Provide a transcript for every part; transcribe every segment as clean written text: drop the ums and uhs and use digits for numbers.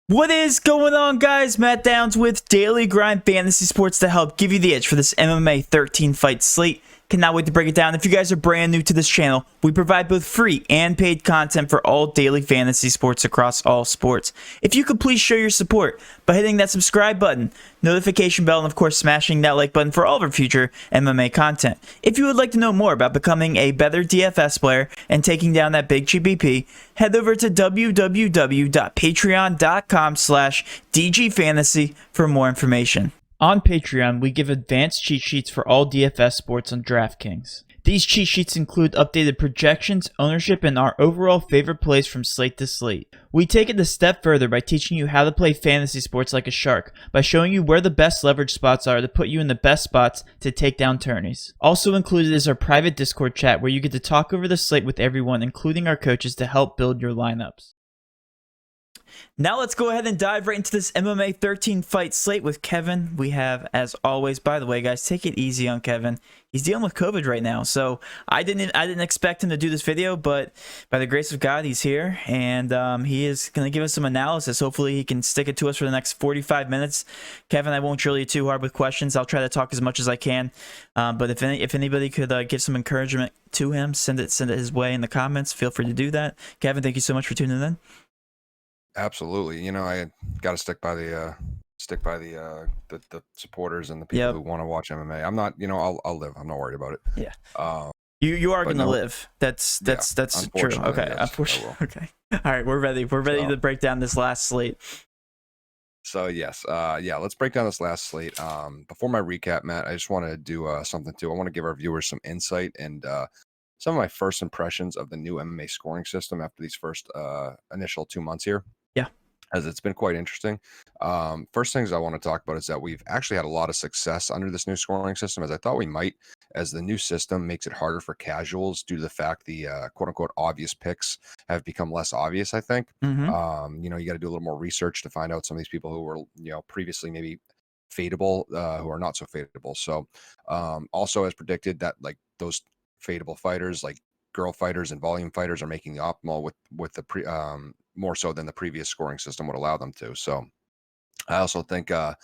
What is going on, guys? Matt Downs with Daily Grind Fantasy Sports to help give you the edge for this MMA 13 fight slate. Cannot wait to break it down. If you guys are brand new to this channel, we provide both free and paid content for all daily fantasy sports across all sports. If you could please show your support by hitting that subscribe button, notification bell, and of course smashing that like button for all of our future MMA content. If you would like to know more about becoming a better DFS player and taking down that big GPP, head over to www.patreon.com/DGFantasy for more information. On Patreon, we give advanced cheat sheets for all DFS sports on DraftKings. These cheat sheets include updated projections, ownership, and our overall favorite plays from slate to slate. We take it a step further by teaching you how to play fantasy sports like a shark, by showing you where the best leverage spots are to put you in the best spots to take down tourneys. Also included is our private Discord chat where you get to talk over the slate with everyone, including our coaches, to help build your lineups. Now let's go ahead and dive right into this MMA 13 fight slate with Kevin. We have, as always, by the way, guys, take it easy on Kevin. He's dealing with COVID right now, so I didn't expect him to do this video, but by the grace of God, he's here, and he is going to give us some analysis. Hopefully, he can stick it to us for the next 45 minutes. Kevin, I won't drill you too hard with questions. I'll try to talk as much as I can, but if anybody could give some encouragement to him, send it his way in the comments. Feel free to do that. Kevin, thank you so much for tuning in. Absolutely. You know, I got to stick by the supporters and the people who want to watch MMA. I'm not, I'll live. I'm not worried about it. Yeah. You are going to live. That's true. Okay. Yes, unfortunately. Okay. All right. We're ready. We're ready to break down this last slate. So yes. Let's break down this last slate. Before my recap, Matt, I just want to do something too. I want to give our viewers some insight and some of my first impressions of the new MMA scoring system after these first initial 2 months here. Yeah. As it's been quite interesting. First things I want to talk about is that we've actually had a lot of success under this new scoring system, as I thought we might, as the new system makes it harder for casuals due to the fact the quote-unquote obvious picks have become less obvious, I think. Mm-hmm. You got to do a little more research to find out some of these people who were, previously maybe fadeable, who are not so fadeable. So also as predicted that like those fadeable fighters like girl fighters and volume fighters are making the optimal with the more so than the previous scoring system would allow them to. So I also think that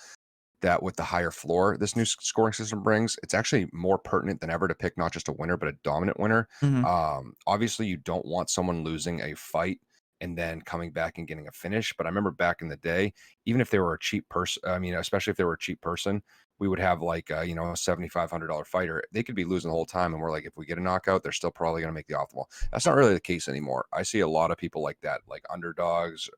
with the higher floor this new scoring system brings, it's actually more pertinent than ever to pick not just a winner but a dominant winner. Mm-hmm. Obviously you don't want someone losing a fight and then coming back and getting a finish, but I remember back in the day, even if they were a cheap person, especially if they were a cheap person, we would have like a $7,500 fighter. They could be losing the whole time, and we're like, if we get a knockout, they're still probably going to make the optimal. That's not really the case anymore. I see a lot of people like that, like underdogs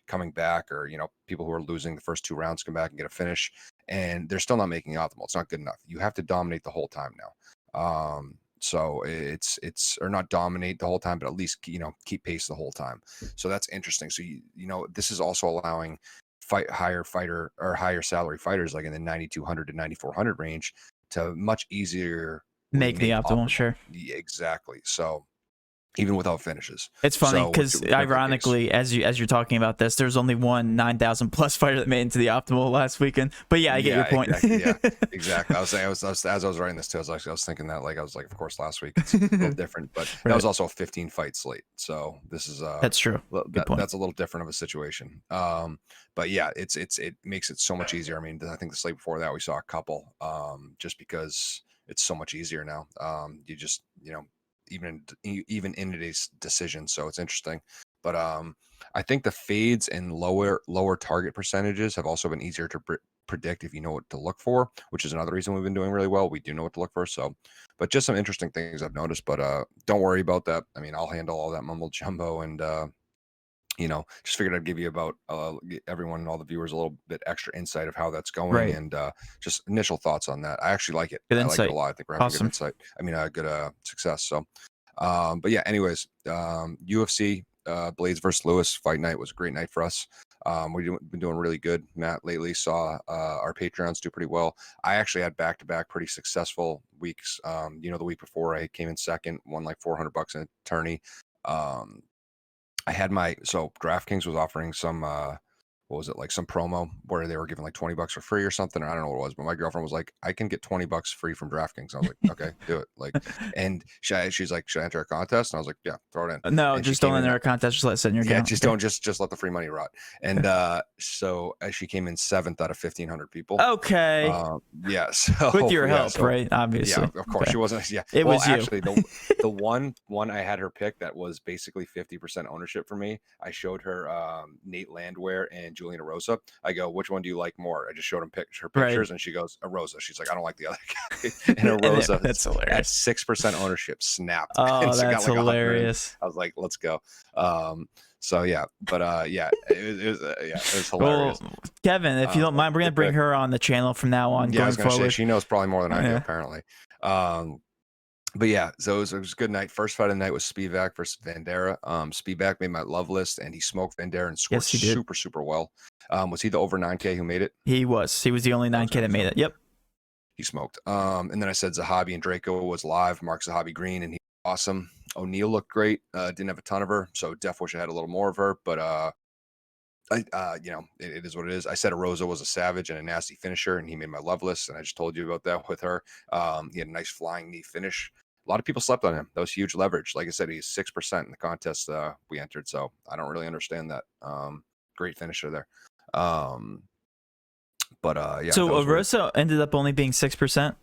coming back, or people who are losing the first 2 rounds come back and get a finish, and they're still not making optimal. It's not good enough. You have to dominate the whole time now. So it's or not dominate the whole time, but at least keep pace the whole time. So that's interesting. So this is also allowing higher salary fighters like in the 9,200 to 9,400 range to much easier make the optimal. Sure. Yeah, exactly. So even without finishes. It's funny because ironically, as you're talking about this, there's only one 9,000 plus fighter that made into the optimal last weekend. But yeah, I get your point. Exactly. I was saying, as I was writing this too, I was thinking that of course last week it's a little different, but that was also a 15 fight slate. So this is that's true. That's a little different of a situation. But yeah, it makes it so much easier. I mean, I think the slate before that we saw a couple, just because it's so much easier now. You just even in today's decision. So it's interesting. But I think the fades and lower target percentages have also been easier to predict if you know what to look for, which is another reason we've been doing really well. We do know what to look for. So, but just some interesting things I've noticed. But don't worry about that. I mean, I'll handle all that mumble jumbo, and just figured I'd give you about everyone and all the viewers a little bit extra insight of how that's going, right, and just initial thoughts on that. I actually like it. Good I insight. like it a lot. I think we're having Awesome. good insight. I mean, good success. So, but yeah, anyways, UFC Blades versus Lewis fight night was a great night for us. We've been doing really good, Matt, lately. Saw our Patreons do pretty well. I actually had back-to-back pretty successful weeks. The week before I came in second, won like $400 in a tourney. I had DraftKings was offering some what was it, like some promo where they were giving like $20 for free or something. I don't know what it was, but my girlfriend was like, I can get $20 free from DraftKings. I was like, okay, do it. Like, and she's like, should I enter a contest? And I was like, yeah, throw it in. No, And just don't enter a contest. Just let it sit in your account. Just don't just let the free money rot. And so she came in 7th out of 1,500 people. Okay. Yeah. So with your help, right? Obviously. Yeah, of course. Okay. She wasn't. Yeah. It was actually, you. the one I had her pick that was basically 50% ownership for me. I showed her Nate Landwehr and Juliana Rosa. I go, which one do you like more? I just showed her pictures, right. and she goes, a Rosa. She's like, I don't like the other guy. And a Rosa, that's hilarious. At 6% ownership, snapped. Oh, and so that's got like hilarious. I was like, let's go. So yeah, but yeah, it was hilarious. Well, Kevin, if you don't mind, we're gonna bring her on the channel from now on. Yeah, I was gonna forward. say she knows probably more than I do apparently. But yeah, so it was a good night. First fight of the night was Spivak versus Vandera. Spivak made my love list, and he smoked Vandera and scored super well. Was he the over 9K who made it? He was the only 9K that made it. Yep. He smoked. And then I said Zahabi and Draco was live. Mark Zahabi Green, and he was awesome. O'Neal looked great. Didn't have a ton of her, so definitely wish I had a little more of her. But it is what it is. I said Rosa was a savage and a nasty finisher, and he made my love list, and I just told you about that with her. He had a nice flying knee finish. A lot of people slept on him. That was huge leverage. Like I said, he's 6% in the contest we entered, so I don't really understand that. Great finisher there. Yeah. So Rosa ended up only being 6%.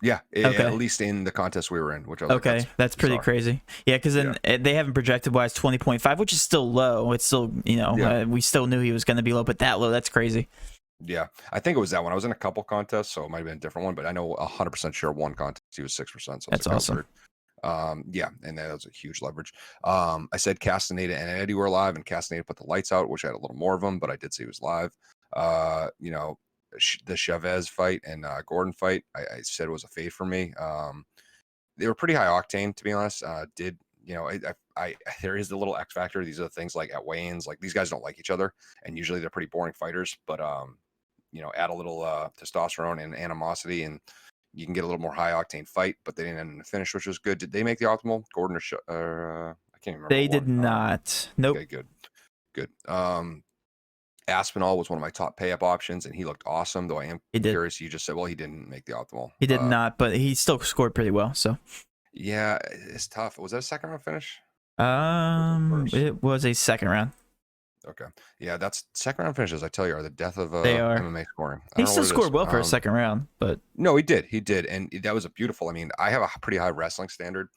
Yeah, at least in the contest we were in, which I was okay, like, that's pretty crazy. Yeah, because then they haven't projected wise 20.5, which is still low. It's still, we still knew he was going to be low, but that low, that's crazy. Yeah, I think it was that one. I was in a couple contests, so it might have been a different one, but I know 100% sure one contest he was 6%. So that's awesome. Yeah, and that was a huge leverage. I said Castaneda and Eddie were live, and Castaneda put the lights out, which I had a little more of them, but I did see he was live. The Chavez fight and Gordon fight, I said was a fade for me. They were pretty high octane, to be honest. There is the little X factor. These are the things like at weigh-ins, like these guys don't like each other, and usually they're pretty boring fighters. But add a little testosterone and animosity, and you can get a little more high octane fight. But they didn't end in the finish, which was good. Did they make the optimal? Gordon or I can't remember. They did not. Nope. Okay, good. Aspinall was one of my top pay-up options, and he looked awesome, though I am curious. You just said, well, he didn't make the optimal. He did not, but he still scored pretty well. So yeah, it's tough. Was that a second round finish? It was a second round. Okay. Yeah, that's second round finishes, I tell you, are the death of MMA scoring. He still scored well for a second round, but no, he did. And that was a beautiful. I mean, I have a pretty high wrestling standard,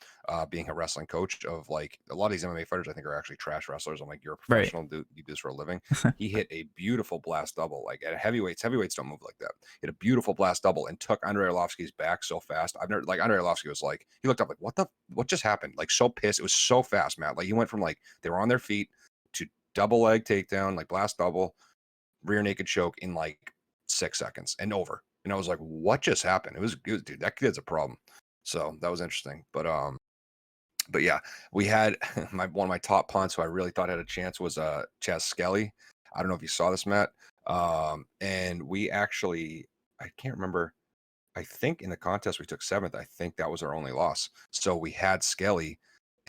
being a wrestling coach of like a lot of these MMA fighters I think are actually trash wrestlers. I'm like, you're a professional, you do this for a living. He hit a beautiful blast double. Like at heavyweights don't move like that. He hit a beautiful blast double and took Andrei Arlovsky's back so fast. I've never, like, Andrei Arlovsky was like, he looked up like, what just happened? Like so pissed. It was so fast, Matt. Like he went from like they were on their feet to double leg takedown, like blast double, rear naked choke in like 6 seconds and over. And I was like, what just happened? It was good, dude. That kid's a problem. So that was interesting. But yeah, we had one of my top punts who I really thought had a chance was Chaz Skelly. I don't know if you saw this, Matt. And we actually, I can't remember. I think in the contest we took 7th. I think that was our only loss. So we had Skelly.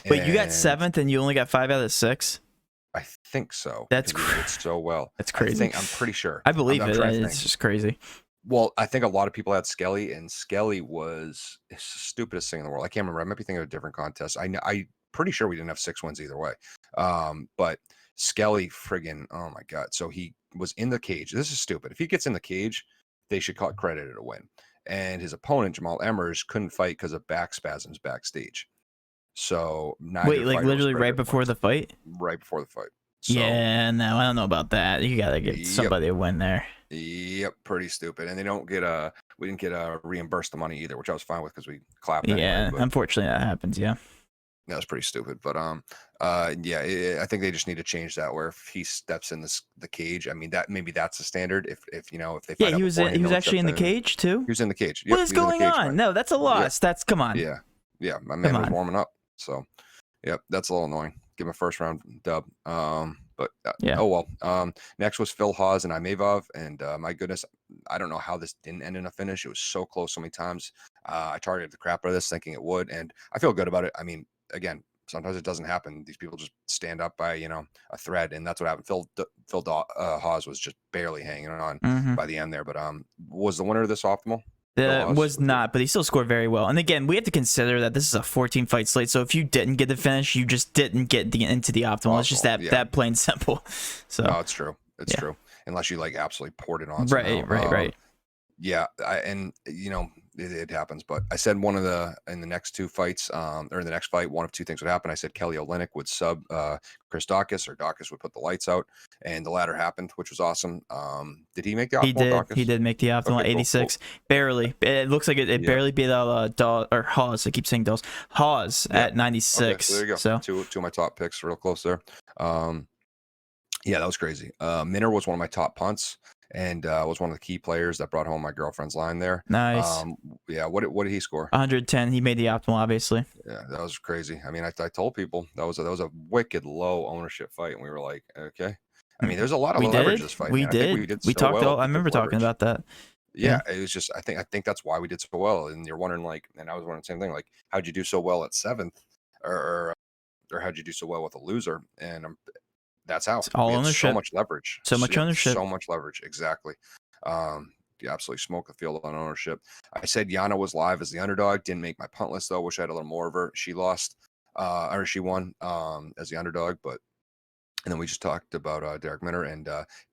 Wait, you got 7th and you only got 5 out of 6? I think so. That's did so well. That's crazy. I'm pretty sure. I believe it. It's just crazy. Well, I think a lot of people had Skelly, and Skelly was the stupidest thing in the world. I can't remember. I might be thinking of a different contest. I'm pretty sure we didn't have 6 wins either way. But Skelly, friggin', oh my god! So he was in the cage. This is stupid. If he gets in the cage, they should credit it a win. And his opponent Jamal Emmers couldn't fight because of back spasms backstage. So wait, like literally right before the fight? Right before the fight. So, yeah, no, I don't know about that. You gotta get somebody to win there. Yep, pretty stupid. And they don't get we didn't get reimbursed the money either, which I was fine with because we clapped. Yeah, anyway, unfortunately that happens. Yeah, that was pretty stupid. But yeah, I think they just need to change that. Where if he steps in the cage, I mean that's the standard. If they yeah, he was actually in the cage too. He was in the cage. What is going on? No, that's a loss. That's come on. Yeah, my man was warming up. So, yep, that's a little annoying. Give him a first round dub. But yeah. Oh well. Next was Phil Hawes and Imavov, and my goodness, I don't know how this didn't end in a finish. It was so close so many times. I targeted the crap out of this, thinking it would, and I feel good about it. I mean, again, sometimes it doesn't happen. These people just stand up by, a thread, and that's what happened. Phil Hawes was just barely hanging on by the end there. But was the winner of this optimal? Was not, but he still scored very well. And again, we have to consider that this is a 14 fight slate. So if you didn't get the finish, you just didn't get into the optimal. It's just that plain simple. So no, it's true. It's true. Unless you like absolutely poured it on. Somehow. Right. Yeah, it happens. But I said in the next two fights, or in the next fight, one of two things would happen. I said Kelly Olynyk would sub Chris Daukaus, or Daukaus would put the lights out, and the latter happened, which was awesome. Did he make the optimal? He did make the optimal. Okay, 86, cool. Barely. It looks like it barely beat out Hawes. I keep saying Hawes at 96. Okay, so there you go. So two of my top picks, real close there. Yeah, that was crazy. Minner was one of my top punts, and was one of the key players that brought home my girlfriend's line there. Nice. Yeah, what did he score? 110. He made the optimal, obviously. Yeah, that was crazy. I mean, I told people that was a wicked low ownership fight, and we were like, okay. I mean, there's a lot of leverage this fight. We did. We talked. I remember talking about that. Yeah, it was just. I think that's why we did so well. And you're wondering, like, and I was wondering the same thing, like, how'd you do so well at 7th, or how'd you do so well with a loser? And that's how. It's all ownership. So much leverage. So much ownership. So much leverage. Exactly. You absolutely smoked the field on ownership. I said Yana was live as the underdog. Didn't make my punt list though. Wish I had a little more of her. She lost, or she won as the underdog. But and then we just talked about Derek Minner and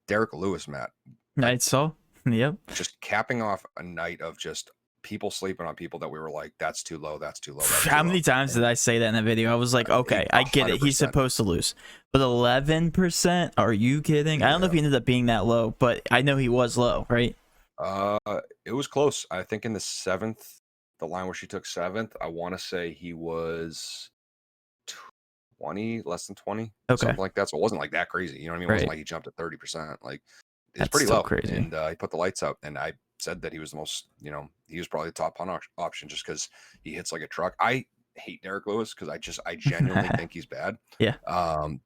Derek Lewis, Matt. Night so. Yep. Just capping off a night of just people sleeping on people that we were like, that's too low. That's too low. How many times did I say that in the video? I was like, okay, I get it. He's supposed to lose. But 11%? Are you kidding? I don't know if he ended up being that low, but I know he was low, right? It was close. I think in the 7th, the line where she took 7th, I want to say he was 20, less than 20, something like that. So it wasn't like that crazy. You know what I mean? It wasn't like he jumped at 30%. Like, it's pretty low. Crazy. And he put the lights out, and I said that he was the most, he was probably the top punt option just because he hits like a truck. I hate Derek Lewis because I genuinely think he's bad. Yeah.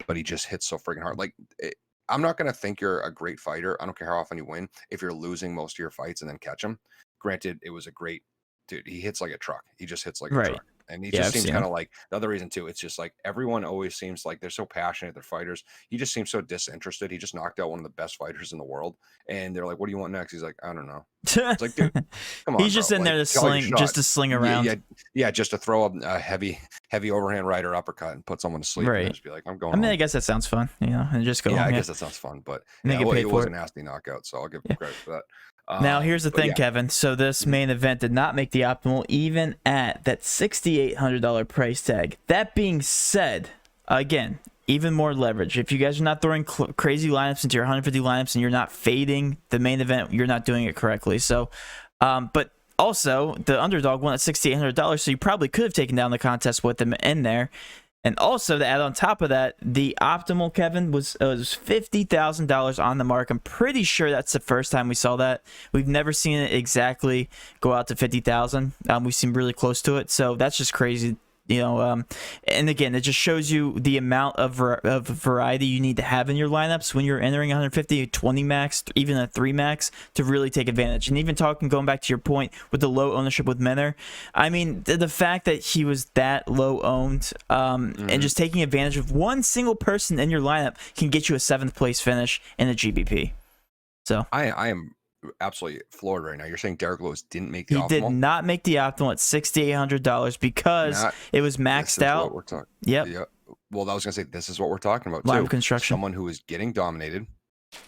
But he just hits so freaking hard. Like, I'm not going to think you're a great fighter. I don't care how often you win if you're losing most of your fights and then catch him. Granted, it was a great dude. He hits like a truck. He just hits like a truck. And he just seems kind of like the other reason too. It's just like everyone always seems like they're so passionate. They're fighters. He just seems so disinterested. He just knocked out one of the best fighters in the world. And they're like, "What do you want next?" He's like, "I don't know." It's like, dude, come on. He's just in there to sling, just to sling around. Yeah, just to throw a heavy overhand right or uppercut and put someone to sleep. Right. And just be like, "I'm going." I mean, I guess that sounds fun, and just go. Yeah, I guess that sounds fun, but it was a nasty knockout, so I'll give him credit for that. Now, here's the thing, Kevin. So this main event did not make the optimal, even at that $6,800 price tag. That being said, again, even more leverage. If you guys are not throwing crazy lineups into your 150 lineups and you're not fading the main event, you're not doing it correctly. So, but also, the underdog won at $6,800, so you probably could have taken down the contest with them in there. And also, to add on top of that, the optimal, Kevin, was $50,000 on the mark. I'm pretty sure that's the first time we saw that. We've never seen it exactly go out to 50,000. We seem really close to it, so that's just crazy. And again, it just shows you the amount of variety you need to have in your lineups when you're entering 150, 20 max, even a 3 max to really take advantage. And even going back to your point with the low ownership with Minner, I mean, the fact that he was that low owned and just taking advantage of one single person in your lineup can get you a 7th place finish in a GPP. So I am absolutely floored right now. You're saying Derek Lewis didn't make the optimal? He did not make the optimal at $6,800 because it was maxed out. What we're talking. Yep. Yeah. Well, I was gonna say this is what we're talking about Live too. construction. Someone who is getting dominated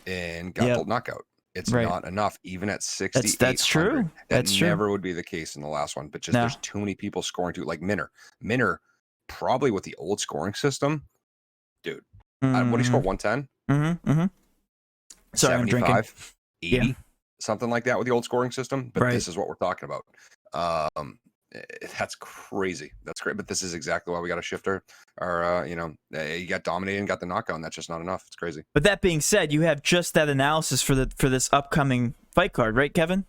and got the knockout. It's not enough, even at 60. That's true. That never would be the case in the last one. But just there's too many people scoring too. Like Minner. Minner, probably with the old scoring system, dude. What do you score? 110. Sorry, 75, I'm drinking. 80. Yeah. Something like that with the old scoring system, but this is what we're talking about. That's crazy. That's great, but this is exactly why we got to shift our you got dominated and got the knockout, and that's just not enough. It's crazy. But that being said, you have just that analysis for this upcoming fight card, right, Kevin?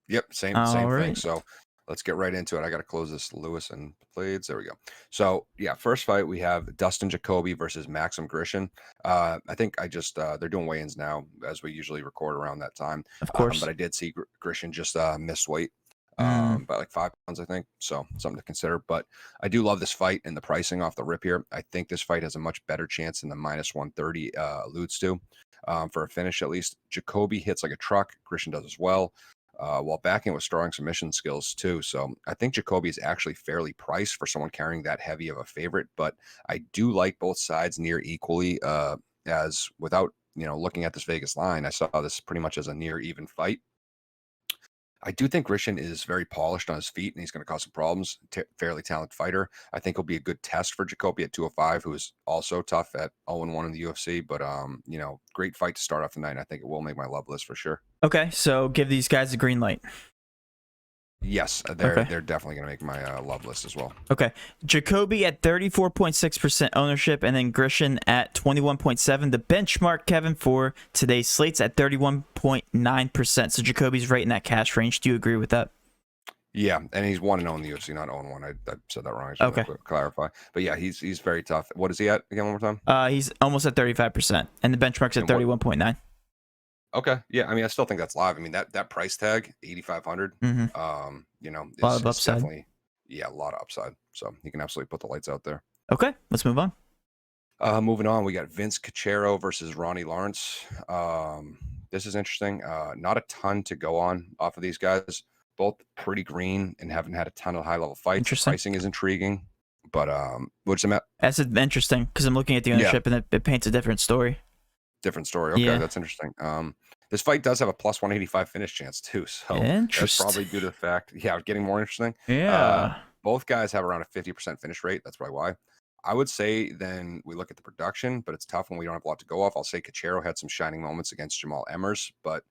Yep, same thing. So let's get right into it. I got to close this Lewis and Blades. There we go. So yeah, first fight we have Dustin Jacoby versus Maxim Grisham. I think they're doing weigh-ins now as we usually record around that time. Of course. But I did see Grisham just missed weight. by like 5 pounds, I think. So something to consider. But I do love this fight and the pricing off the rip here. I think this fight has a much better chance than the -130 alludes to, for a finish at least. Jacoby hits like a truck. Grisham does as well. While backing with strong submission skills too. So I think Jacoby is actually fairly priced for someone carrying that heavy of a favorite, but I do like both sides near equally, as without, looking at this Vegas line, I saw this pretty much as a near even fight. I do think Grisham is very polished on his feet, and he's going to cause some problems. Fairly talented fighter. I think he'll be a good test for Jacoby at 205, who is also tough at 0-1 in the UFC. But great fight to start off the night. And I think it will make my love list for sure. Okay, so give these guys a green light. Yes, they're definitely going to make my love list as well. Okay, Jacoby at 34.6% ownership, and then Grisham at 21.7%. The benchmark, Kevin, for today's slates at 31.9%. So Jacoby's right in that cash range. Do you agree with that? Yeah, and he's 1-0 in the UFC, not 0-1. I said that wrong. I Okay. To clarify. But yeah, he's very tough. What is he at again? One more time. He's almost at 35%, and the benchmark's at 31.9%. Okay. Yeah. I mean, I still think that's live. I mean, that price tag, 8,500, a lot of upside. Definitely, a lot of upside. So you can absolutely put the lights out there. Okay, let's move on. Moving on, we got Vince Cacero versus Ronnie Lawrence. This is interesting. Not a ton to go on off of these guys. Both pretty green and haven't had a ton of high-level fights. Interesting. Pricing is intriguing. But what's the map? That's interesting because I'm looking at the ownership and it paints a different story. Different story. Okay, that's interesting. This fight does have a +185 finish chance too, so that's probably due to the fact, getting more interesting. Yeah. Both guys have around a 50% finish rate. That's probably why. I would say then we look at the production, but it's tough when we don't have a lot to go off. I'll say Cacero had some shining moments against Jamal Emmers, but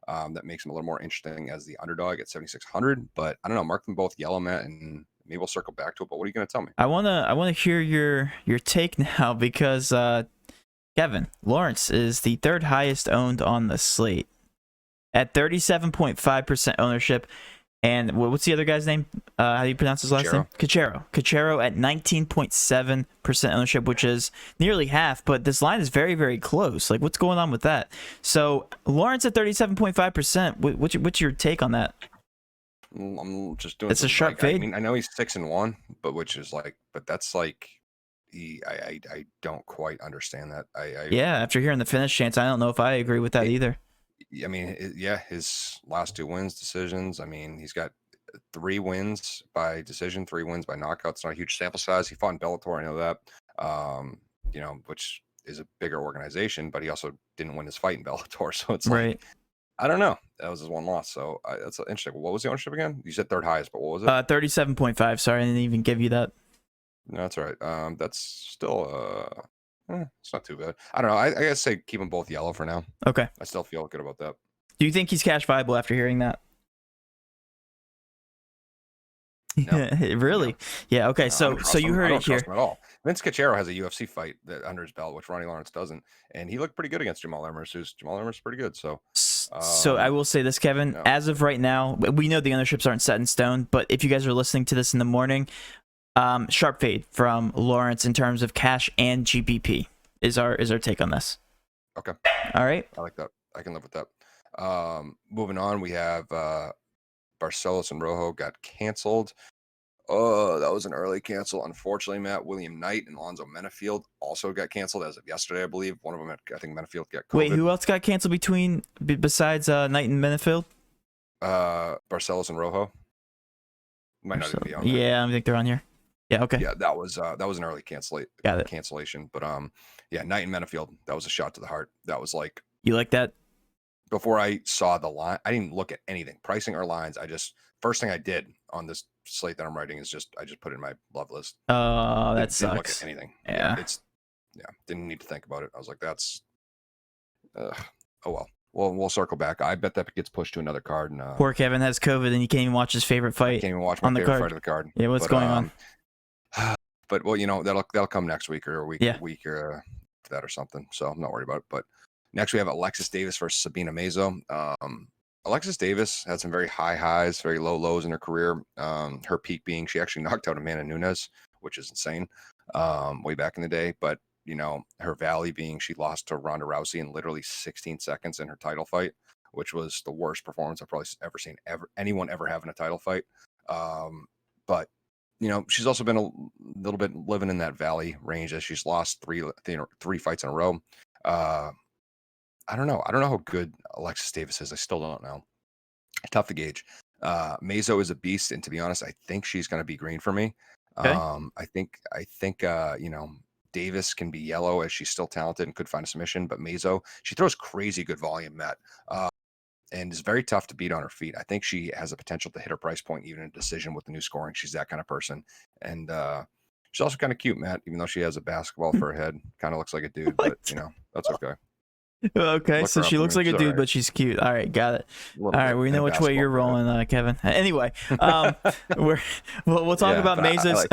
that makes him a little more interesting as the underdog at 7,600. But I don't know. Mark them both yellow, Matt, and maybe we'll circle back to it. But what are you going to tell me? I wanna hear your take now because Kevin, Lawrence is the third highest owned on the slate at 37.5% ownership. And what's the other guy's name? How do you pronounce his last name? Cacero. Cacero at 19.7% ownership, which is nearly half. But this line is very, very close. Like, what's going on with that? So Lawrence at 37.5%. What's your take on that? I'm just doing. It's a sharp fade. I mean, I know he's 6-1, but that's like. I don't quite understand that. After hearing the finish chance, I don't know if I agree with that either. I mean, his last 2 wins, decisions. I mean, he's got 3 wins by decision, 3 wins by knockout. It's not a huge sample size. He fought in Bellator, I know that. Which is a bigger organization, but he also didn't win his fight in Bellator. So it's like, I don't know. That was his one loss. So that's interesting. What was the ownership again? You said third highest, but what was it? 37.5. Sorry, I didn't even give you that. No, that's all right. That's still it's not too bad. I don't know. I gotta say keep them both yellow for now. Okay. I still feel good about that. Do you think he's cash viable after hearing that? No. Really? No. Yeah. Okay. So you heard it here. At all. Vince Cacero has a UFC fight under his belt, which Ronnie Lawrence doesn't, and he looked pretty good against Jamal Emmers. Jamal Emmers is pretty good. So I will say this, Kevin. No. As of right now, we know the ownerships aren't set in stone, but if you guys are listening to this in the morning, sharp fade from Lawrence in terms of cash and GPP is our take on this. Okay. All right. I like that. I can live with that. Moving on, we have Barcelos and Rojo got canceled. Oh, that was an early cancel. Unfortunately, Matt, William Knight and Alonzo Menafield also got canceled as of yesterday, I believe. One of them, I think Menafield got COVID. Wait, who else got canceled besides Knight and Menafield? Barcelos and Rojo. Might not even be on there. Yeah, I think they're on here. Yeah, okay. Yeah, that was an early cancellation. But Knight and Menafield, that was a shot to the heart. That was like, you like that? Before I saw the line, I didn't look at anything, pricing or lines. First thing I did on this slate that I'm writing is I just put it in my love list. Oh, that sucks. Didn't look at anything. Didn't need to think about it. I was like, that's oh well. Well, we'll circle back. I bet that gets pushed to another card. And poor Kevin has COVID and he can't even watch his favorite fight. I can't even watch my favorite fight of the card. Yeah, what's going on? But well, that'll come next week or a week or that or something. So I'm not worried about it. But next we have Alexis Davis versus Sabina Mezo. Alexis Davis had some very high highs, very low lows in her career. Her peak being she actually knocked out Amanda Nunes, which is insane, way back in the day. But her valley being she lost to Ronda Rousey in literally 16 seconds in her title fight, which was the worst performance I've probably ever seen anyone ever have in a title fight. But she's also been a little bit living in that valley range as she's lost three fights in a row. I don't know how good Alexis Davis is. I still don't know. Tough to gauge. Mezo is a beast, and to be honest, I think she's going to be green for me. Okay. I think Davis can be yellow as she's still talented and could find a submission, but Mezo, she throws crazy good volume, Matt, and is very tough to beat on her feet. I think she has a potential to hit her price point even in a decision with the new scoring. She's that kind of person, and she's also kind of cute, Matt, even though she has a basketball for her head. Kind of looks like a dude, but that's okay. Okay, so she looks like a dude, but she's cute. All right, got it. All right, we know which way you're rolling, Kevin. Anyway, we'll talk about Mezo's.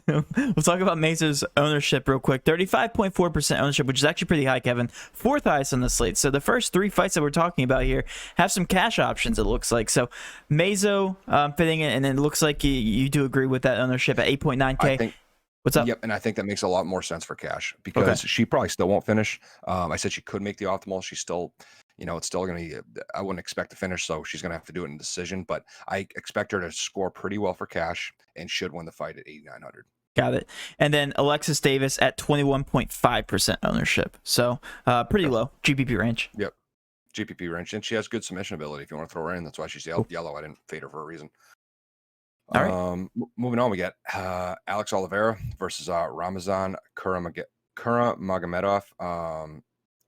We'll talk about Mezo's ownership real quick. 35.4% ownership, which is actually pretty high, Kevin. Fourth highest on the slate. So the first three fights that we're talking about here have some cash options, it looks like. So Mezo fitting in, and then it looks like you do agree with that ownership at 8.9K. What's up? Yep, and I think that makes a lot more sense for cash because she probably still won't finish. I said she could make the optimal. She's still, it's still going to be, I wouldn't expect to finish, so she's going to have to do it in decision. But I expect her to score pretty well for cash and should win the fight at 8,900. Got it. And then Alexis Davis at 21.5% ownership. So pretty low GPP range. Yep, GPP range. And she has good submission ability if you want to throw her in. That's why she's yellow. I didn't fade her for a reason. All right. Moving on, we got Alex Oliveira versus Ramazan Kuramagomedov.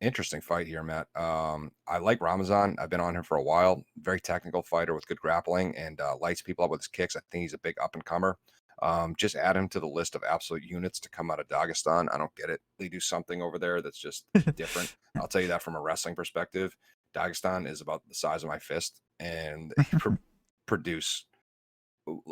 Interesting fight here, Matt. I like Ramazan. I've been on him for a while. Very technical fighter with good grappling and lights people up with his kicks. I think he's a big up-and-comer. Just add him to the list of absolute units to come out of Dagestan. I don't get it. They do something over there that's just different. I'll tell you that from a wrestling perspective. Dagestan is about the size of my fist, and they produce...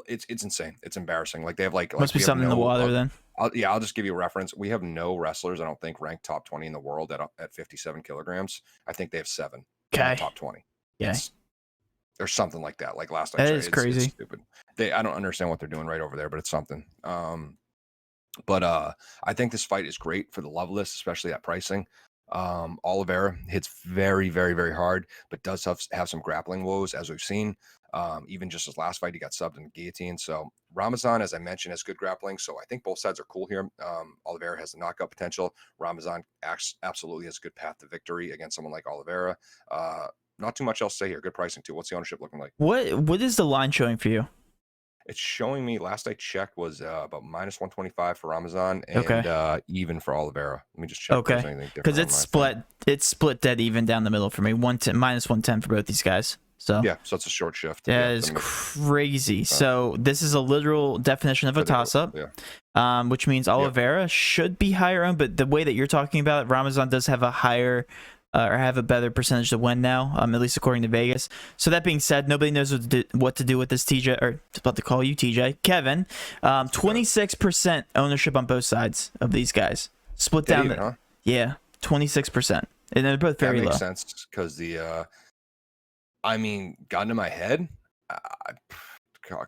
It's insane. It's embarrassing. Like they have must be something in the water then. I'll just give you a reference. We have no wrestlers, I don't think, ranked top 20 in the world at 57 kilograms. I think they have 7 in the top 20. Yeah. There's something like that. Like last night. That is crazy. It's stupid. I don't understand what they're doing right over there, but it's something. But I think this fight is great for the love list, especially at pricing. Oliveira hits very, very, very hard, but does have some grappling woes, as we've seen. Even just his last fight, he got subbed in the guillotine. So Ramazan, as I mentioned, has good grappling. So I think both sides are cool here. Oliveira has the knockout potential. Ramazan absolutely has a good path to victory against someone like Oliveira. Not too much else to say here. Good pricing too. What's the ownership looking like? What is the line showing for you? It's showing me, last I checked, was about -125 for Ramazan and even for Oliveira. Let me just check. Okay, because it's split dead even down the middle for me. -110 for both these guys. So yeah, so it's a short shift. That is crazy. So this is a literal definition of a toss-up, which means Oliveira should be higher on, but the way that you're talking about it, Ramazan does have a higher or have a better percentage to win now, at least according to Vegas. So that being said, nobody knows what to do with this TJ, or it's about to call you TJ. Kevin, 26% ownership on both sides of these guys. Split down. Yeah, 26%. And they're both very low. That makes sense because got into my head.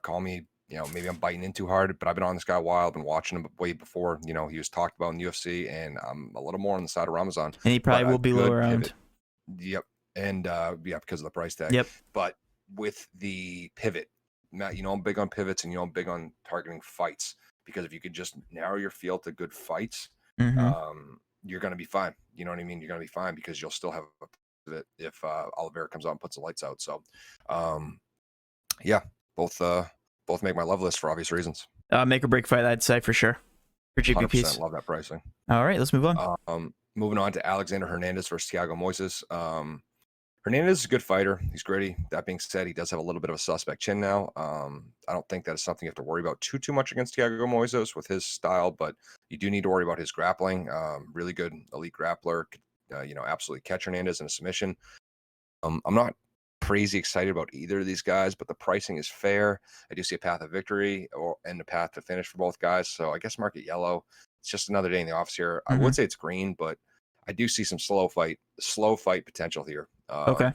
Call me, maybe I'm biting in too hard, but I've been on this guy a while. I've been watching him way before, he was talked about in the UFC, and I'm a little more on the side of Ramazan. And he probably will be lower owned. Yep. And because of the price tag. Yep. But with the pivot, Matt, I'm big on pivots, and I'm big on targeting fights, because if you could just narrow your field to good fights, you're going to be fine. You know what I mean? You're going to be fine because you'll still have a pivot if Oliveira comes out and puts the lights out. So, both make my love list for obvious reasons. Make or break fight, I'd say, for sure. For GPPs. Love that pricing. All right, let's move on. Moving on to Alexander Hernandez versus Thiago Moises. Hernandez is a good fighter. He's gritty. That being said, he does have a little bit of a suspect chin now. I don't think that is something you have to worry about too much against Thiago Moises with his style, but you do need to worry about his grappling. Really good elite grappler. Absolutely catch Hernandez in a submission. I'm not crazy excited about either of these guys, but the pricing is fair. I do see a path of victory and a path to finish for both guys. So I guess market yellow. It's just another day in the office here. I would say it's green, but I do see some slow fight potential here.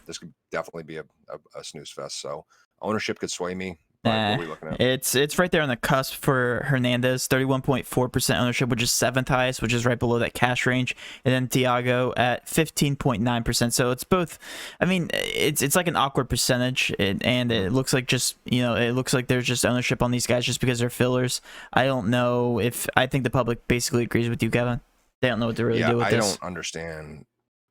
This could definitely be a snooze fest. So ownership could sway me, But what are we looking at? It's right there on the cusp for Hernandez, 31.4% ownership, which is 7th highest, which is right below that cash range, and then Thiago at 15.9%. So it's both. I mean, it's like an awkward percentage, and it looks like just it looks like there's just ownership on these guys just because they're fillers. I don't know if I think the public basically agrees with you, Kevin. They don't know what to really do with this. I don't understand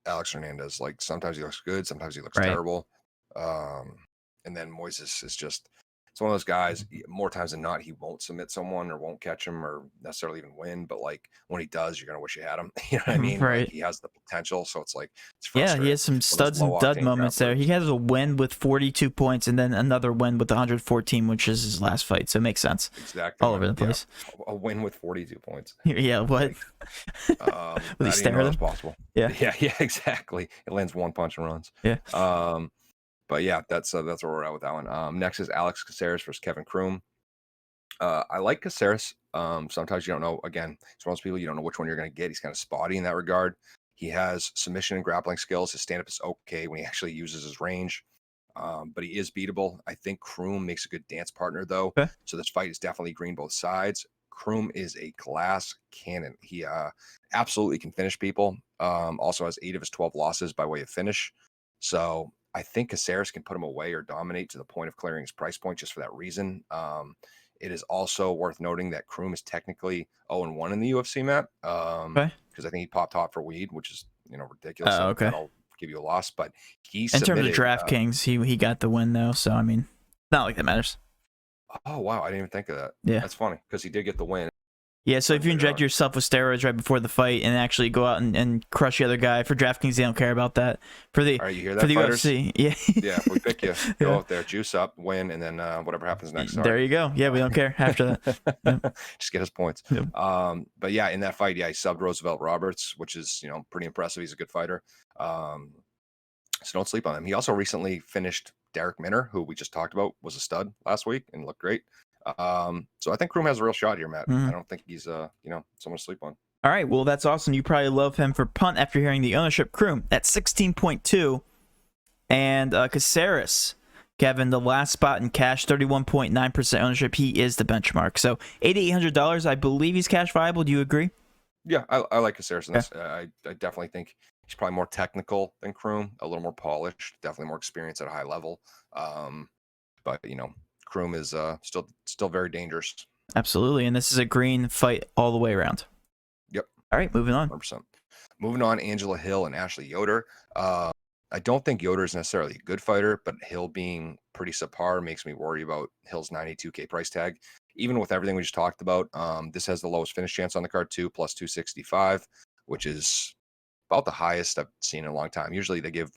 Alex Hernandez. Like sometimes he looks good, sometimes he looks terrible. And then Moises is just, it's one of those guys, more times than not, he won't submit someone or won't catch him or necessarily even win. But like when he does, you're going to wish you had him. You know what I mean? Right. Like, he has the potential. So it's like, it's yeah, he has some studs and dud moments there. He has a win with 42 points and then another win with 114, which is his last fight. So it makes sense. Exactly. All over the place. Yeah. A win with 42 points. Yeah, what? Like, Will he stare at him? Possible. Yeah, exactly. It lands one punch and runs. Yeah. But yeah, that's where we're at with that one. Next is Alex Cacero versus Kevin Kroom. I like Cacero. Sometimes you don't know. Again, it's one of those people you don't know which one you're going to get. He's kind of spotty in that regard. He has submission and grappling skills. His stand-up is okay when he actually uses his range. But he is beatable. I think Kroom makes a good dance partner, though. Okay. So this fight is definitely green both sides. Kroom is a glass cannon. He absolutely can finish people. Also has 8 of his 12 losses by way of finish. So I think Caceres can put him away or dominate to the point of clearing his price point just for that reason. It is also worth noting that Kroom is technically 0-1 in the UFC, Matt. Because I think he popped hot for weed, which is ridiculous. So okay. That'll give you a loss. But in terms of DraftKings, he got the win though. So I mean, not like that matters. Oh wow, I didn't even think of that. Yeah, that's funny because he did get the win. Yeah, so if you inject yourself with steroids right before the fight and actually go out and crush the other guy, for DraftKings, they don't care about that. For the you hear that, for the fighters? UFC, yeah. Yeah, if we pick you, go out there, juice up, win, and then whatever happens next. There you go. Yeah, we don't care after that. Yeah. Just get his points. Yeah. But yeah, in that fight, he subbed Roosevelt Roberts, which is pretty impressive. He's a good fighter. So don't sleep on him. He also recently finished Derek Minner, who we just talked about, was a stud last week and looked great. So I think Kroom has a real shot here, Matt. I don't think he's someone to sleep on. All right, well that's awesome. You probably love him for punt after hearing the ownership. Kroom at 16.2, and Caceres, Kevin, the last spot in cash, 31.9% ownership. He is the benchmark. So $8,800, I believe he's cash viable. Do you agree? Yeah, I like Caceres in this. I definitely think he's probably more technical than Kroom, a little more polished, definitely more experience at a high level. But Kroom is still very dangerous. Absolutely, and this is a green fight all the way around. Yep. All right, moving on. 100%. Moving on, Angela Hill and Ashley Yoder. I don't think Yoder is necessarily a good fighter, but Hill being pretty subpar makes me worry about Hill's $92K price tag. Even with everything we just talked about, this has the lowest finish chance on the card too, plus 265, which is about the highest I've seen in a long time. Usually they give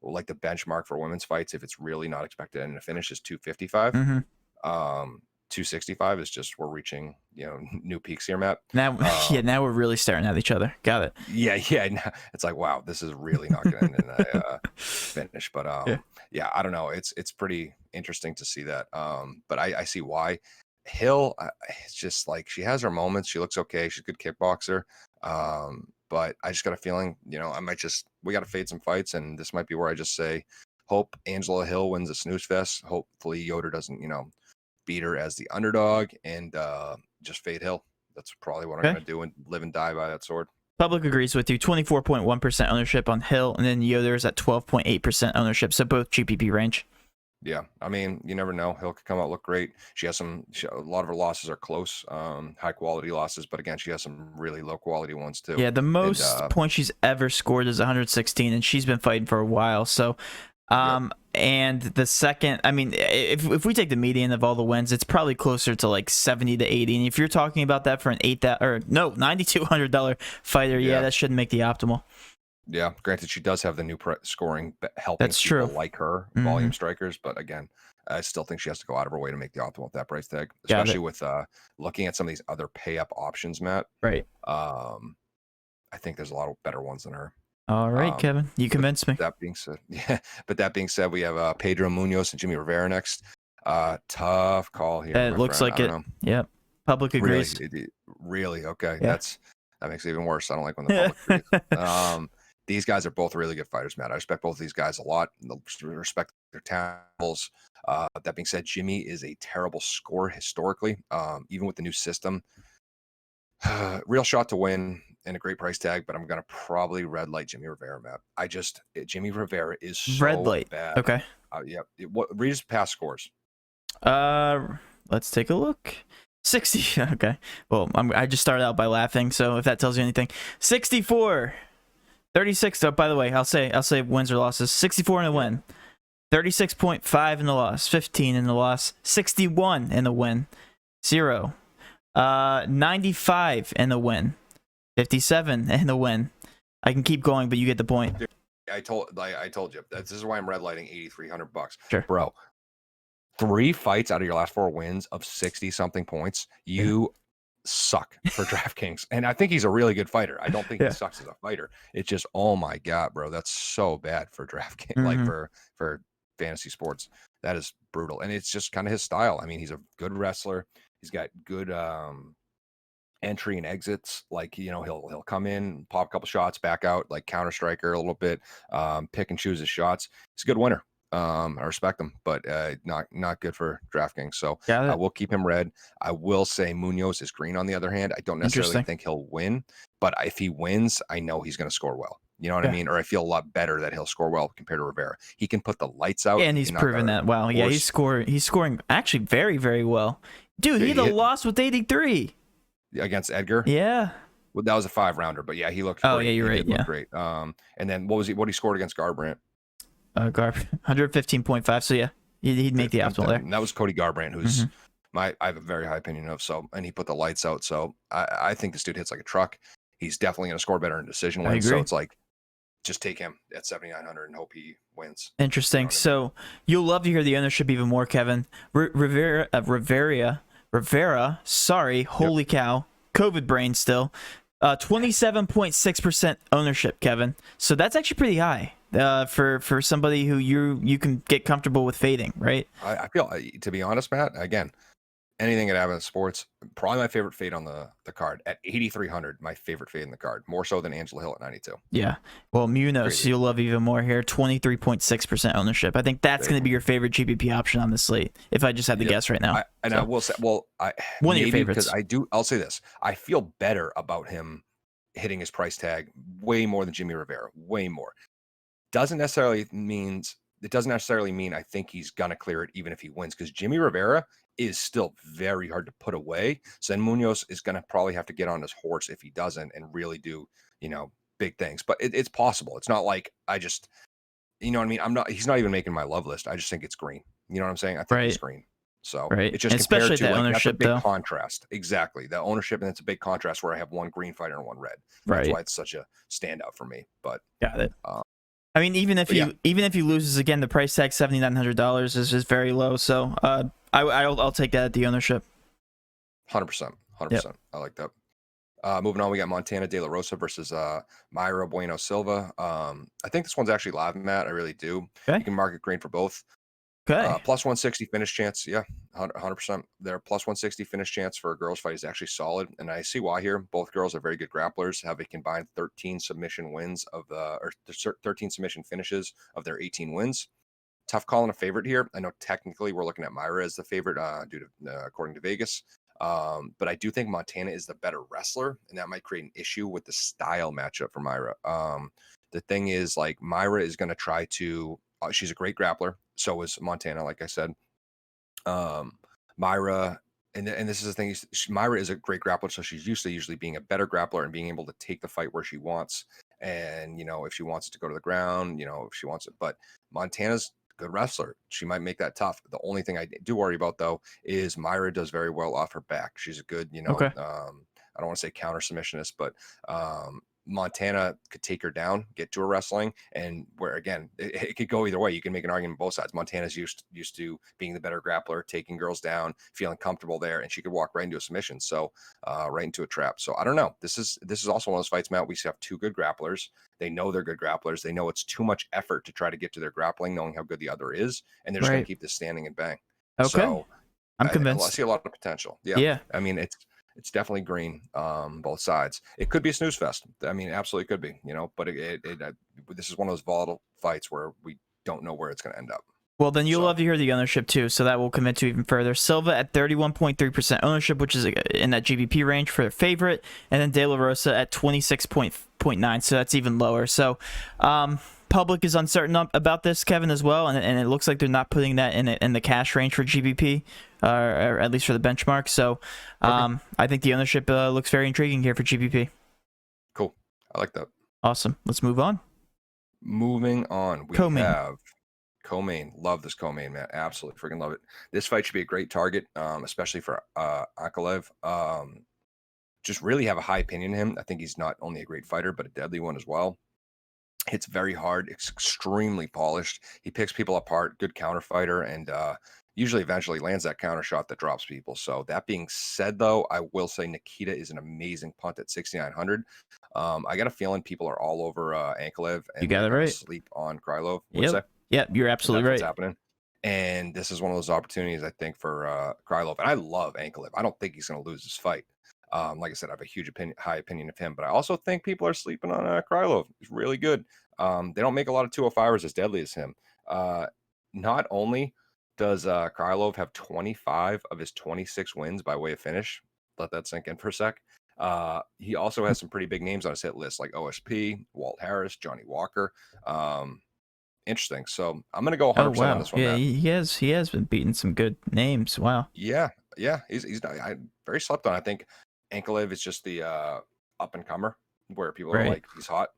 like the benchmark for women's fights, if it's really not expected and the finish is 255. 265 is just, we're reaching new peaks here, Matt. Now now we're really staring at each other. Got it. Yeah it's like, wow, this is really not gonna end in a finish. But I don't know, it's pretty interesting to see that. But I see why. Hill, it's just like, she has her moments, she looks okay, she's a good kickboxer, but I just got a feeling, we got to fade some fights, and this might be where I just say, hope Angela Hill wins a snooze fest. Hopefully Yoder doesn't, beat her as the underdog, and just fade Hill. That's probably what I'm going to do, and live and die by that sword. Public agrees with you. 24.1% ownership on Hill, and then Yoder is at 12.8% ownership, so both GPP range. Yeah, I mean, you never know. Hill could come out look great. She has a lot of her losses are close, high quality losses, but again, she has some really low quality ones too. Yeah, the most points she's ever scored is 116, and she's been fighting for a while. So, and the second, I mean, if we take the median of all the wins, it's probably closer to like 70 to 80. And if you're talking about that for an $9,200 fighter, that shouldn't make the optimal. Yeah, granted, she does have the new scoring helping That's people true. like her, volume strikers, but again, I still think she has to go out of her way to make the optimal with that price tag, especially with looking at some of these other pay-up options, Matt. Right. I think there's a lot of better ones than her. All right, Kevin, you convinced me. That being said, we have Pedro Munoz and Jimmy Rivera next. Tough call here. It looks like it. Yep. Public agrees. Really? Okay. Yeah. That makes it even worse. I don't like when the public agrees. these guys are both really good fighters, Matt. I respect both of these guys a lot. Respect their talents. That being said, Jimmy is a terrible scorer historically, even with the new system. Real shot to win and a great price tag, but I'm gonna probably red light Jimmy Rivera, Matt. Jimmy Rivera is so Red light. bad. Okay. Yep. Read his past scores. Let's take a look. 60. Okay. Well, I just started out by laughing, so if that tells you anything, 64, 36. Oh, by the way, I'll say wins or losses. 64 in the win, 36.5 in the loss, 15 in the loss, 61 in the win, 0. 95 in the win, 57 in the win. I can keep going, but you get the point. Dude, I told you this is why I'm red lighting $8,300. Sure, bro. 3 fights out of your last 4 wins of 60 something points. You suck for DraftKings, and I think he's a really good fighter. I don't think he sucks as a fighter. It's just, oh my god, bro, that's so bad for DraftKings, like for fantasy sports. That is brutal, and it's just kind of his style. I mean, he's a good wrestler. He's got good entry and exits. Like, you know, he'll come in, pop a couple shots, back out, like counter striker a little bit, pick and choose his shots. He's a good winner. I respect him, but not good for DraftKings. So I will keep him red. I will say Munoz is green on the other hand. I don't necessarily think he'll win, but if he wins, I know he's going to score well. You know what I mean? Or I feel a lot better that he'll score well compared to Rivera. He can put the lights out. Yeah, and he's proven that. Wow. Yeah, he's scoring actually very, very well. Dude, he had a loss with 83 against Edgar. Yeah. Well, that was a 5-rounder, but yeah, he looked. Oh great. yeah, you're right. Yeah, great. And then what he scored against Garbrandt? 115.5. So yeah, he'd make the optimal there. And that was Cody Garbrandt, who's I have a very high opinion of. So, and he put the lights out. So I think this dude hits like a truck. He's definitely going to score better in decision wins. So it's like, just take him at 7,900 and hope he wins. Interesting. You know so you'll love to hear the ownership even more, Kevin. Rivera. Sorry, holy cow, COVID brain still. 27.6% ownership, Kevin. So that's actually pretty high for somebody who you can get comfortable with fading, right? I feel, to be honest, Matt, again, anything that happens in sports, probably my favorite fade on the card at 8,300. My favorite fade in the card, more so than Angela Hill at 92. Yeah. Well, Munoz, you'll love even more here. 23.6% ownership. I think that's going to be your favorite GPP option on the slate. If I just had to guess right now, I will say, one of your favorites. Because I'll say this: I feel better about him hitting his price tag way more than Jimmy Rivera. Way more. It doesn't necessarily mean I think he's gonna clear it even if he wins, because Jimmy Rivera is still very hard to put away. So then Munoz is going to probably have to get on his horse if he doesn't and really do, big things. But it's possible. It's not like I just, you know what I mean? He's not even making my love list. I just think it's green. You know what I'm saying? I think it's green. So it's just especially compared to ownership, that's a big contrast. Exactly. The ownership, and it's a big contrast where I have one green fighter and one red. That's why it's such a standout for me. But got it. I mean, even if he loses again, the price tag $7,900 is very low. So I'll take that at the ownership. 100%. I like that. Moving on, we got Montana De La Rosa versus Mayra Bueno Silva. I think this one's actually live, Matt. I really do. Okay. You can market green for both. Okay. Plus 160 finish chance. Yeah, 100%. Their plus 160 finish chance for a girls fight is actually solid, and I see why here. Both girls are very good grapplers. Have a combined 13 submission wins or 13 submission finishes of their 18 wins. Tough calling a favorite here. I know technically we're looking at Mayra as the favorite due to according to Vegas, but I do think Montana is the better wrestler, and that might create an issue with the style matchup for Mayra. The thing is, like, Mayra is going to try to. She's a great grappler. So is Montana, like I said. Mayra, and this is the thing. Mayra is a great grappler, so she's usually being a better grappler and being able to take the fight where she wants. And if she wants it to go to the ground, if she wants it. But Montana's a good wrestler. She might make that tough. The only thing I do worry about, though, is Mayra does very well off her back. She's a good, Okay. I don't want to say counter submissionist, but Montana could take her down, get to her wrestling, and where again it could go either way. You can make an argument on both sides. Montana's used to being the better grappler, taking girls down, feeling comfortable there, and she could walk right into a submission, so right into a trap. So I don't know. This is also one of those fights, Matt. We have two good grapplers. They know they're good grapplers. They know it's too much effort to try to get to their grappling, knowing how good the other is, and they're just going to keep this standing and bang. Okay, so I'm convinced. I see a lot of potential. Yeah. I mean, It's definitely green, both sides. It could be a snooze fest. I mean, absolutely could be, but this is one of those volatile fights where we don't know where it's going to end up. Well, then you'll love to hear the ownership too, so that will convince you even further. Silva at 31.3% ownership, which is in that GPP range for their favorite, and then De La Rosa at 26.9%, so that's even lower. So, public is uncertain about this, Kevin, as well, and it looks like they're not putting that in the cash range for GPP, or at least for the benchmark. So, I think the ownership looks very intriguing here for GPP. Cool, I like that. Awesome. Let's move on. Moving on, we have co-main. Love this co-main, man. Absolutely freaking love it. This fight should be a great target, especially for Ankalaev. Just really have a high opinion of him. I think he's not only a great fighter, but a deadly one as well. Hits very hard. It's extremely polished. He picks people apart. Good counter fighter, and usually eventually lands that counter shot that drops people. So that being said, though, I will say Nikita is an amazing punt at 6,900. I got a feeling people are all over Ankalaev, and you got it right. Sleep on Krylov. Yep, you're absolutely right. What's happening. And this is one of those opportunities, I think, for Krylov. And I love Ankalaev. I don't think he's going to lose this fight. Like I said, I have a huge high opinion of him. But I also think people are sleeping on Krylov. He's really good. They don't make a lot of 205ers as deadly as him. Not only does Krylov have 25 of his 26 wins by way of finish. Let that sink in for a sec. He also has some pretty big names on his hit list, like OSP, Walt Harris, Johnny Walker. Interesting. So I'm gonna go 100% on this one. Yeah, he has been beating some good names. Wow. Yeah. He's not, I very slept on. I think Ankalaev is just the up and comer where people are like, he's hot.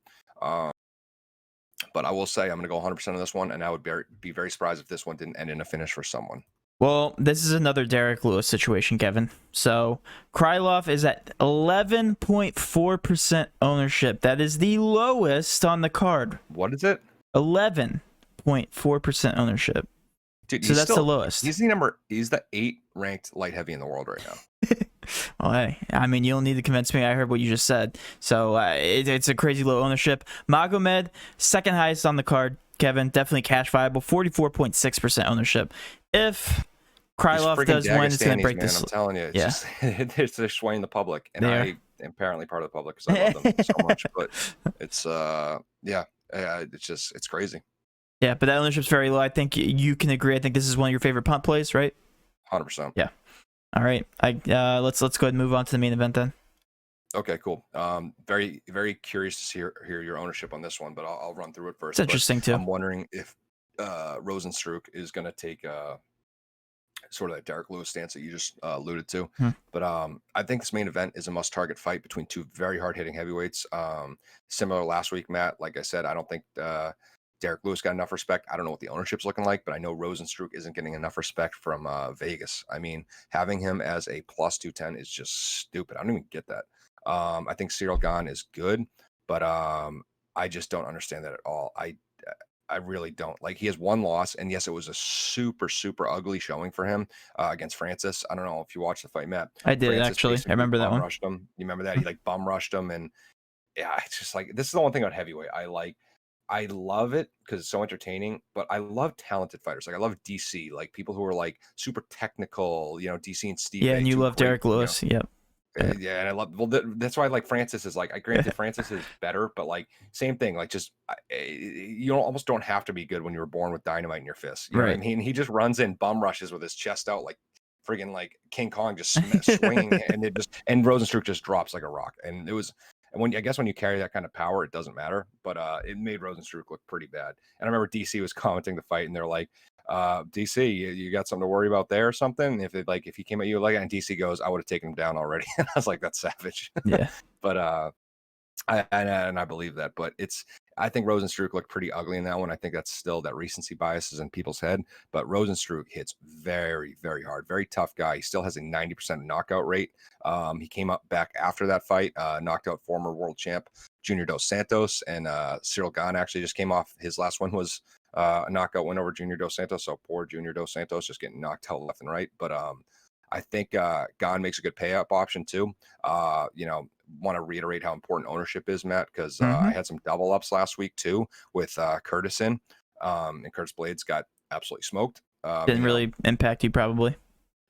But I will say I'm gonna go 100% on this one, and I would be very surprised if this one didn't end in a finish for someone. Well, this is another Derek Lewis situation, Kevin. So Krylov is at 11.4% ownership. That is the lowest on the card. What is it? 11.4% ownership. Dude, so that's the lowest. He's the 8th ranked light heavy in the world right now. Well, hey, I mean, you don't need to convince me. I heard what you just said. So it's a crazy low ownership. Magomed, second highest on the card. Kevin, definitely cash viable, 44.6% ownership. If Krylov does win, it's going to break this. I'm telling you, they're swaying the public, and I am apparently part of the public because I love them so much. But it's it's crazy. Yeah, but that ownership's very low. I think you can agree. I think this is one of your favorite punt plays, right? 100%. Yeah. All right. Let's go ahead and move on to the main event then. Okay, cool. Very, very curious to hear your ownership on this one, but I'll run through it first. It's interesting too. I'm wondering if Rosenstruck is going to take sort of that Derek Lewis stance that you just alluded to. But I think this main event is a must-target fight between two very hard-hitting heavyweights. Similar last week, Matt. Like I said, I don't think Derek Lewis got enough respect. I don't know what the ownership's looking like, but I know Rosenstruck isn't getting enough respect from Vegas. I mean, having him as a plus 210 is just stupid. I don't even get that. I think Cyril Gane is good, but I just don't understand that at all. I really don't. Like, he has one loss, and yes, it was a super, super ugly showing for him against Francis. I don't know if you watched the fight, Matt. I did, Francis actually. I remember that one. Rushed him. You remember that? He like bum rushed him, and yeah, it's just like, this is the one thing about heavyweight I love it because it's so entertaining, but I love talented fighters. Like, I love DC, like people who are like super technical, DC and Steve. Yeah, and you love Derek Lewis. Yep. Yeah, and I love. Well, that's why like Francis is like. I granted Francis is better, but like same thing. Like, just you almost don't have to be good when you were born with dynamite in your fist. You know what I mean? He just runs in, bum rushes with his chest out like friggin' like King Kong, just swinging, and Rosenstruck just drops like a rock. And it was. And I guess when you carry that kind of power, it doesn't matter. But it made Rosenstruck look pretty bad. And I remember DC was commenting the fight, and they're like, DC, you got something to worry about there or something? If he came at you like that, and DC goes, I would have taken him down already. And I was like, that's savage. Yeah. But I believe that. But I think Rosenstruck looked pretty ugly in that one. I think that's still that recency bias is in people's head. But Rosenstruck hits very, very hard. Very tough guy. He still has a 90% knockout rate. He came up back after that fight, knocked out former world champ Junior Dos Santos, and Cyril Gane actually just came off. His last one was a knockout win over Junior Dos Santos. So poor Junior Dos Santos just getting knocked out left and right. But I think Gane makes a good pay-up option too. Want to reiterate how important ownership is, Matt, because I had some double ups last week too with Curtis and Curtis Blades got absolutely smoked. Didn't really impact you probably.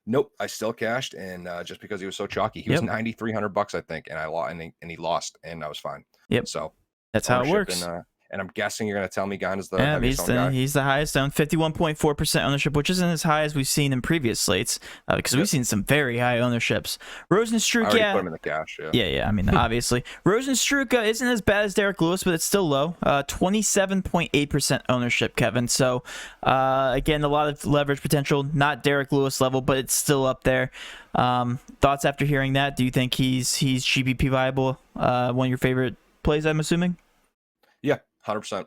Nope, I still cashed, and just because he was so chalky, he was $9,300, I think, and I lost, and he lost, and I was fine. Yep. So that's how it works. And I'm guessing you're going to tell me Gon is the heaviest guy. He's the highest owned, 51.4% ownership, which isn't as high as we've seen in previous slates, because we've seen some very high ownerships. Rosenstruck, I already put him in the cash. Yeah. I mean, obviously, Rosenstruck isn't as bad as Derek Lewis, but it's still low. 27.8% ownership, Kevin. So again, a lot of leverage potential. Not Derek Lewis level, but it's still up there. Thoughts after hearing that? Do you think he's GPP viable? One of your favorite plays, I'm assuming. Yeah. 100%.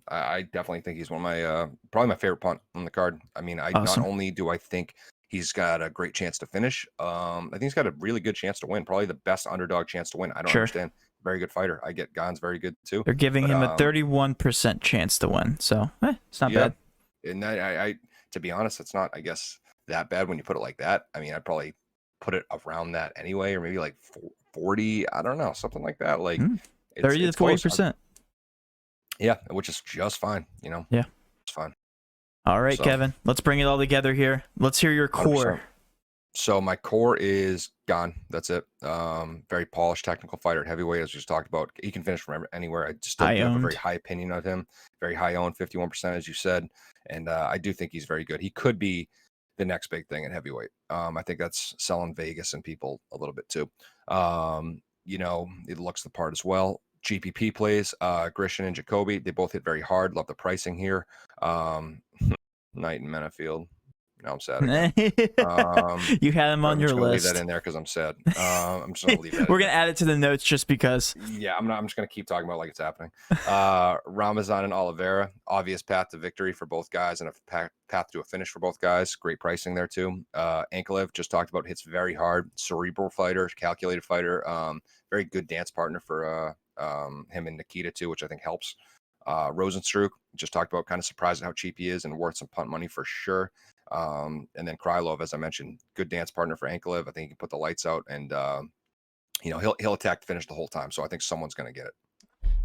I definitely think he's one of my probably my favorite punt on the card. I mean, not only do I think he's got a great chance to finish, I think he's got a really good chance to win. Probably the best underdog chance to win. I don't understand. Very good fighter. I get Gon's very good too. They're giving him a 31% chance to win, so it's not bad. And I to be honest, it's not, I guess, that bad when you put it like that. I mean, I'd probably put it around that anyway, or maybe like 40. I don't know, something like that. Like 30 to 40%. Yeah, which is just fine, you know. Yeah, it's fine. All right, Kevin, let's bring it all together here. Let's hear your core. 100%. So my core is Gon. That's it. Very polished technical fighter at heavyweight, as we just talked about. He can finish from anywhere. I just don't have a very high opinion of him. Very high owned, 51%, as you said. And I do think he's very good. He could be the next big thing in heavyweight. I think that's selling Vegas and people a little bit too. You know, it looks the part as well. GPP plays, Grisham and Jacoby, they both hit very hard. Love the pricing here. Knight and Menafield. Now I'm sad. You had him on your list. Leave that in there because I'm sad. I'm just gonna leave that. We're gonna add it to the notes just because. Yeah, I'm just gonna keep talking about it like it's happening. Ramazan and Oliveira, obvious path to victory for both guys and a path to a finish for both guys. Great pricing there too. Ankalev, just talked about, hits very hard. Cerebral fighter, calculated fighter. Very good dance partner for him and Nikita too, which I think helps. Rosenstruck, just talked about, kind of surprised at how cheap he is and worth some punt money for sure. And then Krylov, as I mentioned, good dance partner for Ankalev. I think he can put the lights out, and you know, he'll attack to finish the whole time. So I think someone's going to get it.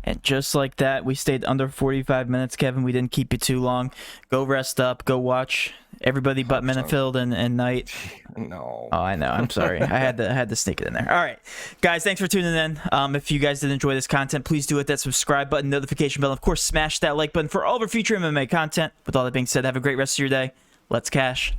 And just like that, we stayed under 45 minutes, Kevin. We didn't keep you too long. Go rest up. Go watch everybody but Menafield and Knight. No. Oh, I know. I'm sorry. I had to sneak it in there. All right, guys. Thanks for tuning in. If you guys did enjoy this content, please do hit that subscribe button, notification bell. Of course, smash that like button for all of our future MMA content. With all that being said, have a great rest of your day. Let's cash.